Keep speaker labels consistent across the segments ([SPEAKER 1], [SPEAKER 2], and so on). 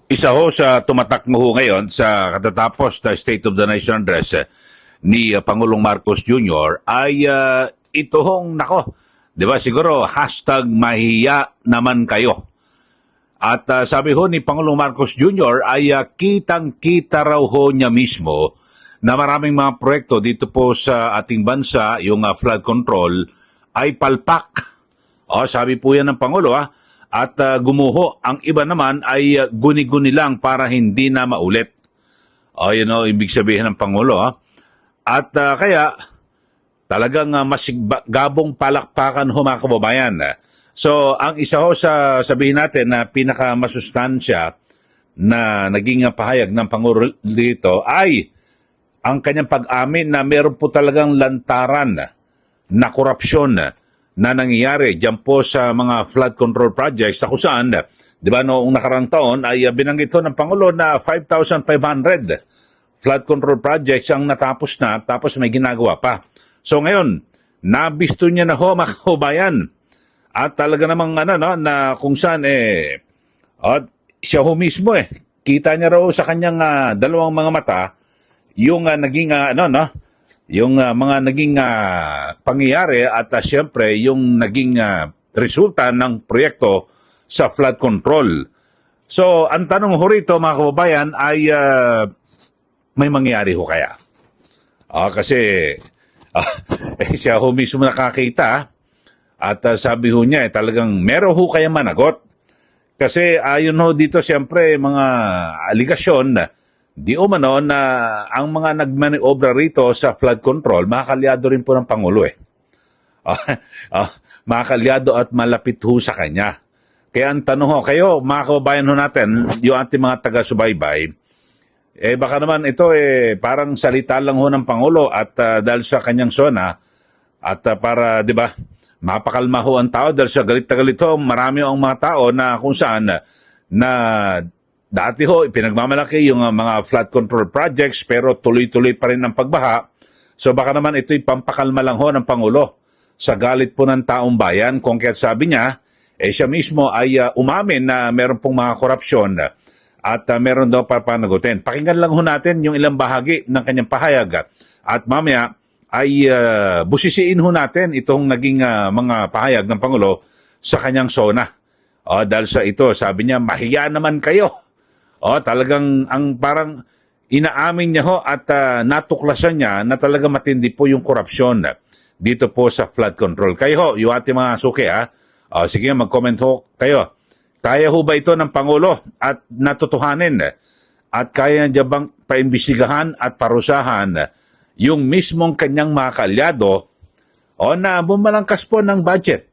[SPEAKER 1] Isa ho sa tumatak mo ho ngayon sa katatapos na State of the Nation Address ni Pangulong Marcos Jr. ay ito hong, nako, di ba siguro, hashtag mahiya naman kayo. At sabi ho ni Pangulong Marcos Jr. ay kitang-kita raw ho niya mismo na maraming mga proyekto dito po sa ating bansa, yung flood control, ay palpak. O, sabi po yan ng Pangulo at gumuho. Ang iba naman ay guni-guni lang para hindi na maulit. O, yun o, ibig sabihin ng Pangulo. At kaya, talagang gabong palakpakan ho mga kababayan. So, ang isa ho sa sabihin natin na pinakamasustansya na naging pahayag ng Pangulo dito ay ang kanyang pag-amin na meron po talagang lantaran na korupsyon na nangyayari dyan po sa mga flood control projects na kung saan, di ba noong nakarang taon ay binanggit ho ng Pangulo na 5,500 flood control projects ang natapos na tapos may ginagawa pa. So ngayon, nabisto niya na ho mga kabayan at talaga namang na kung saan siya ho mismo kita niya raw sa kanyang dalawang mga mata yung naging yung mga naging pangyayari at siyempre yung naging resulta ng proyekto sa flood control. So, ang tanong ho rito mga kababayan ay may mangyayari ho kaya? Kasi siya ho mismo nakakita at sabi ho niya talagang meron ho kaya managot. Kasi ayon ho dito siyempre mga aligasyon di umano na ang mga nagmaniobra rito sa flood control, makakalyado rin po ng Pangulo makakalyado at malapit ho sa kanya. Kaya ang tanong ho, kayo mga kababayan ho natin, yung ating mga taga-subaybay, baka naman ito parang salita lang ho ng Pangulo at dahil sa kanyang zona at para, di ba, mapakalma ho ang tao dahil sa galit na galit ho, marami ang mga tao na kung saan na dati ho, pinagmamalaki yung mga flood control projects pero tuloy-tuloy pa rin ang pagbaha. So baka naman ito'y pampakalma lang ho ng Pangulo sa galit po ng taong bayan kung kaya't sabi niya, siya mismo ay umamin na meron pong mga korupsyon at meron daw papanagutin. Pakinggan lang ho natin yung ilang bahagi ng kanyang pahayag at mamaya ay busisiin ho natin itong naging mga pahayag ng Pangulo sa kanyang zona. Dahil sa ito, sabi niya, mahiya naman kayo. Talagang ang parang inaamin niya ho at natuklasan niya na talaga matindi po yung korupsyon dito po sa flood control. Kayo ho, yung ating mga suki sige mag-comment ho kayo. Kaya ho ba ito ng Pangulo at natutuhanin at kaya niya bang paimbestigahan at parusahan yung mismong kanyang mga kaalyado na bumalangkas po ng budget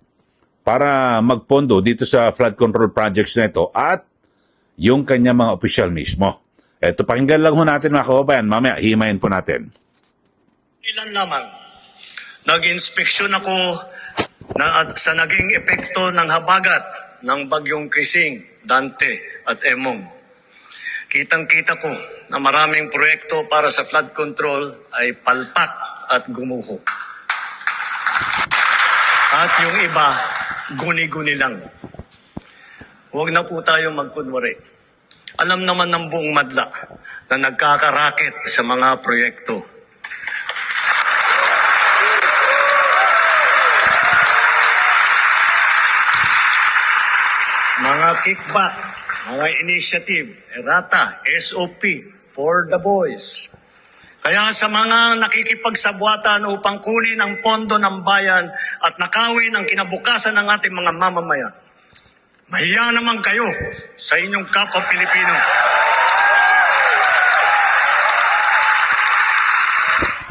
[SPEAKER 1] para magpondo dito sa flood control projects na ito at yung kanya mga opisyal mismo. Ito, pakinggan lang ho natin mga kababayan. Mamaya, himayin po natin.
[SPEAKER 2] Ilan lamang, nag-inspeksyon ako sa naging epekto ng habagat ng bagyong Krising, Dante at Emong. Kitang-kita ko na maraming proyekto para sa flood control ay palpak at gumuho. At yung iba, guni-guni lang. Huwag na po tayo magkunwari. Alam naman ng buong madla na nagkakaraket sa mga proyekto. Mga kickback, mga initiative, errata, SOP, for the boys. Kaya sa mga nakikipagsabwatan upang kunin ang pondo ng bayan at nakawin ang kinabukasan ng ating mga mamamayan, mahiya naman kayo sa inyong kapwa Pilipino.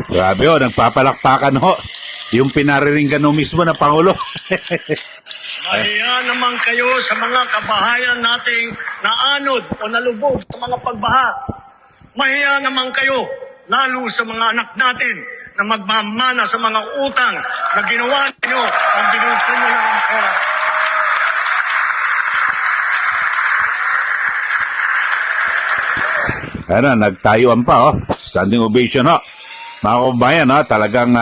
[SPEAKER 1] Grabe ho, nagpapalakpakan ho. Yung pinariringgan ho mismo na Pangulo.
[SPEAKER 2] Mahiya naman kayo sa mga kabahayan nating naanod o nalubog sa mga pagbaha. Mahiya naman kayo, lalo sa mga anak natin na magmamana sa mga utang na ginawa ninyo ang binuso nyo lang ang pera.
[SPEAKER 1] Nagtayuan pa standing ovation ho. Mga kababayan talagang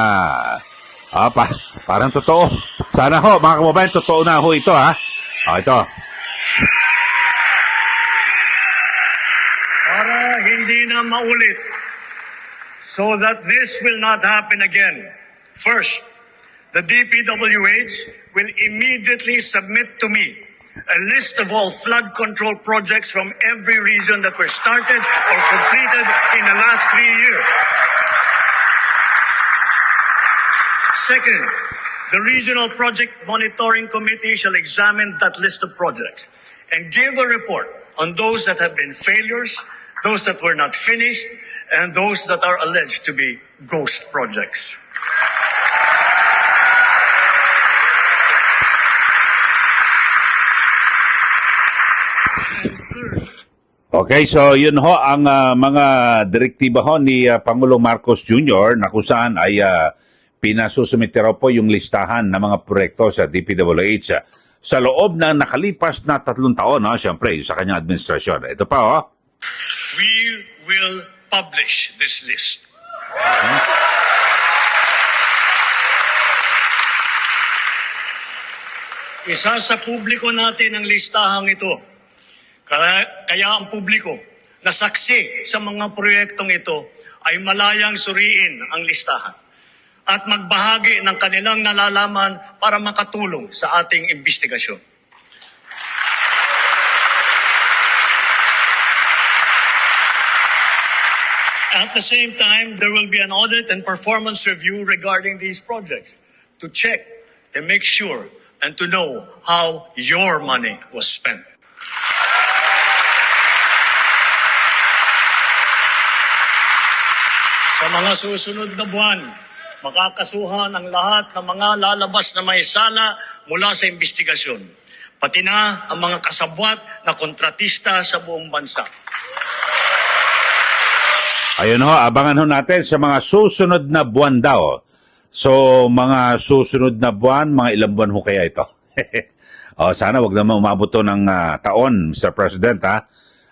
[SPEAKER 1] parang totoo. Sana ho, mga kababayan, totoo na ho ito ito.
[SPEAKER 2] hindi na maulit. So that this will not happen again. First, the DPWH will immediately submit to me a list of all flood control projects from every region that were started or completed in the last 3 years. Second, the Regional Project Monitoring Committee shall examine that list of projects and give a report on those that have been failures, those that were not finished, and those that are alleged to be ghost projects.
[SPEAKER 1] Okay, so yun ho ang mga direktiba ho ni Pangulong Marcos Jr. na kung saan ay pinasusumite raw po yung listahan ng mga proyekto sa DPWH sa loob ng nakalipas na 3 taon, siyempre, sa kanyang administrasyon. Ito pa,
[SPEAKER 2] We will publish this list. Isa sa publiko natin ang listahang ito. Kaya ang publiko na saksi sa mga proyektong ito ay malayang suriin ang listahan at magbahagi ng kanilang nalalaman para makatulong sa ating investigasyon. At the same time, there will be an audit and performance review regarding these projects to check, to make sure, and to know how your money was spent. Sa mga susunod na buwan, makakasuhan ang lahat ng mga lalabas na may sala mula sa investigasyon, pati na ang mga kasabwat na kontratista sa buong bansa.
[SPEAKER 1] ayun ho, abangan ho natin sa mga susunod na buwan daw. So, mga susunod na buwan, mga ilang buwan ho kaya ito? Sana wag naman umabot to ng taon, Mr. President, ha?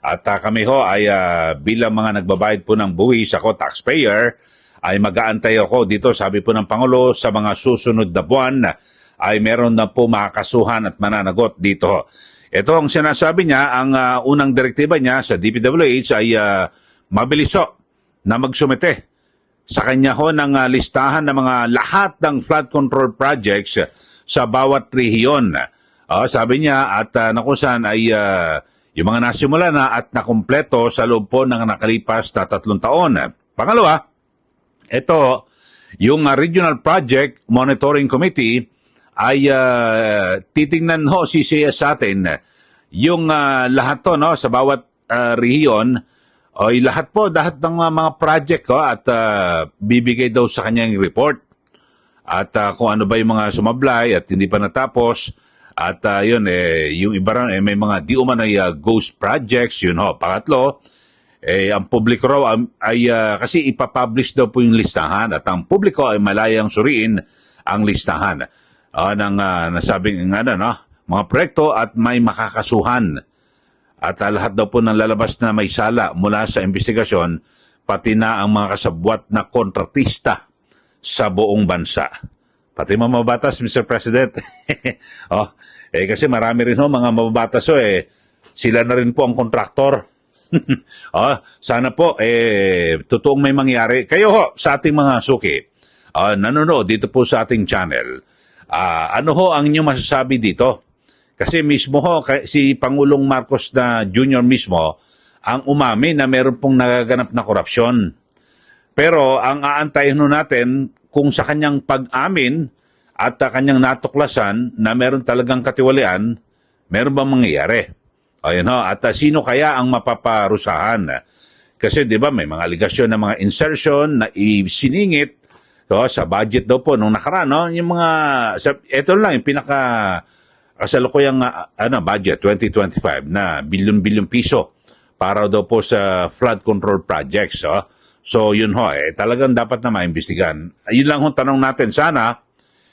[SPEAKER 1] At kami ho ay bilang mga nagbabayad po ng buwis, ako taxpayer, ay mag-aantay ako dito, sabi po ng Pangulo, sa mga susunod na buwan ay meron na po makakasuhan at mananagot dito. Ito ang sinasabi niya, ang unang direktiba niya sa DPWH ay mabilis ho na magsumite sa kanya ho ng listahan ng mga lahat ng flood control projects sa bawat rehiyon. Sabi niya at nakusan ay yung mga nasimula na at nakumpleto sa loob po ng nakalipas na 3 taon. Pangalawa, ito, yung Regional Project Monitoring Committee ay titingnan ho sisiya sa atin yung lahat to sa bawat rehiyon ay lahat ng mga project at bibigay daw sa kanyang report at kung ano ba yung mga sumablay at hindi pa natapos. At yun, yung iba rin, may mga di umanay ghost projects, yun ho. Pangatlo, ang publiko raw ay kasi ipapublish daw po yung listahan at ang publiko ay malayang suriin ang listahan ng nasabing mga proyekto at may makakasuhan. At lahat daw po ng lalabas na may sala mula sa investigasyon, pati na ang mga kasabwat na kontratista sa buong bansa. Pati mga mababatas, Mr. President. Kasi marami rin mga mababatas sila na rin po ang kontraktor. Sana po totoong may mangyari. Kayo ho, sa ating mga suki, nanonood dito po sa ating channel, ano ho ang inyong masasabi dito? Kasi mismo ho, si Pangulong Marcos na Jr. mismo, ang umami na meron pong nagaganap na korupsyon. Pero ang aantayin natin, kung sa kanyang pag-amin at kanyang natuklasan na meron talagang katiwalian, meron bang mangyayari? Ayun ho, at sino kaya ang mapaparusahan? Kasi di ba may mga aligasyon na mga insertion na isiningit sa budget daw po nung nakaraan, yung mga, ito lang, yung pinaka kasalukuyang budget 2025 na bilyon-bilyon piso para daw po sa flood control projects. So yun ho, talagang dapat na maimbestigan. Yun lang ho tanong natin, sana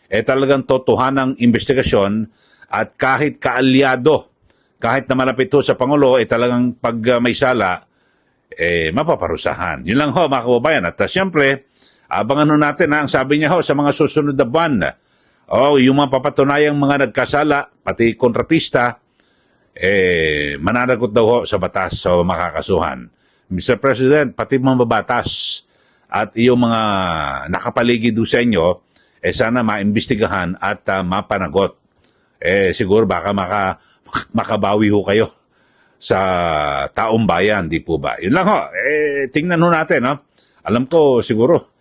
[SPEAKER 1] talagang totohanang investigasyon at kahit kaalyado, kahit na malapit ho sa Pangulo, talagang pag may sala, mapaparusahan. Yun lang ho mga kababayan. At siyempre, abangan ho natin ang sabi niya ho sa mga susunod na buwan. Yung mga papatunayang mga nagkasala, pati kontratista, mananagot daw ho sa batas, so makakasuhan. Mr. President, pati mga babatas at iyong mga nakapaligid doon sa inyo, sana maimbestigahan at mapanagot. Siguro baka makabawi ho kayo sa taong bayan, di po ba? Yun lang ho. Tingnan ho natin, no? Alam ko siguro,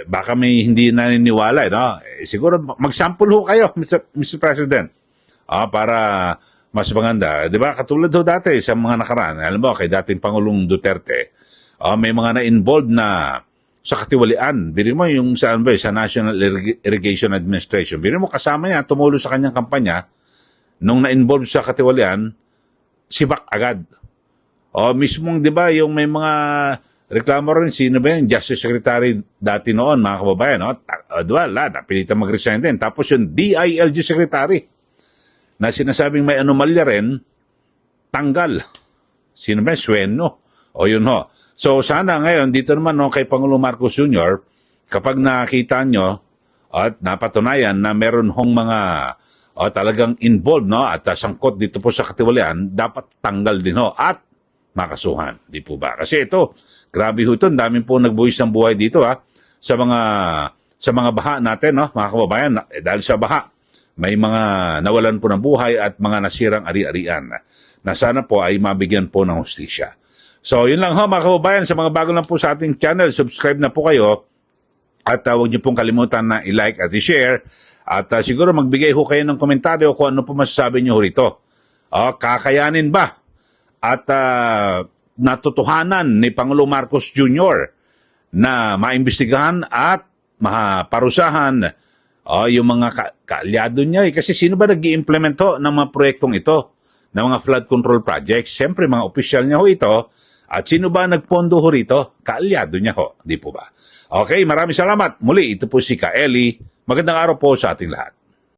[SPEAKER 1] baka may hindi naniniwala, no? Siguro mag-sample ho kayo, Mr. President. Para mas maganda. Di ba? Katulad ho dati sa mga nakaraan. Alam mo, kay dating Pangulong Duterte, may mga na-involved na sa katiwalian. Biro mo yung sa National Irrigation Administration. Biro mo kasama niya, tumulo sa kanyang kampanya, nung na-involved sa katiwalian, sibak agad. Mismong, di ba, yung may mga reklamo rin, sino ba yun? Justice Secretary dati noon, mga kababayan, no? Di ba, napilitan mag-resign din. Tapos yung DILG Secretary, na sinasabing may anomalya rin, tanggal. Sino ba? Sueno. O yun ho. So sana ngayon, dito naman no, kay Pangulong Marcos Jr., kapag nakita nyo at napatunayan na meron hong mga talagang involved no, at sangkot dito po sa katiwalian, dapat tanggal din ho at makasuhan. Di po ba? Kasi ito, grabe ho ito, daming po nagbuhis ng buhay dito sa mga baha natin, no, mga kababayan. Dahil sa baha, may mga nawalan po ng buhay at mga nasirang ari-arian na sana po ay mabigyan po ng hustisya. So, yun lang ho mga kababayan. Sa mga bago lang po sa ating channel, subscribe na po kayo at huwag niyo pong kalimutan na i-like at i-share at siguro magbigay ho kayo ng komentaryo kung ano po masasabi niyo rito. Kakayanin ba at natutuhanan ni Pangulong Marcos Jr. na maimbestigahan at maparusahan yung mga kaalyado niya. Kasi sino ba nag-i-implement ho ng mga proyektong ito, ng mga flood control projects? Siyempre, mga opisyal niya ho ito. At sino ba nagpondo ho rito? Kaalyado niya ho. Di po ba? Okay, maraming salamat. Muli, ito po si Ka Eli. Magandang araw po sa ating lahat.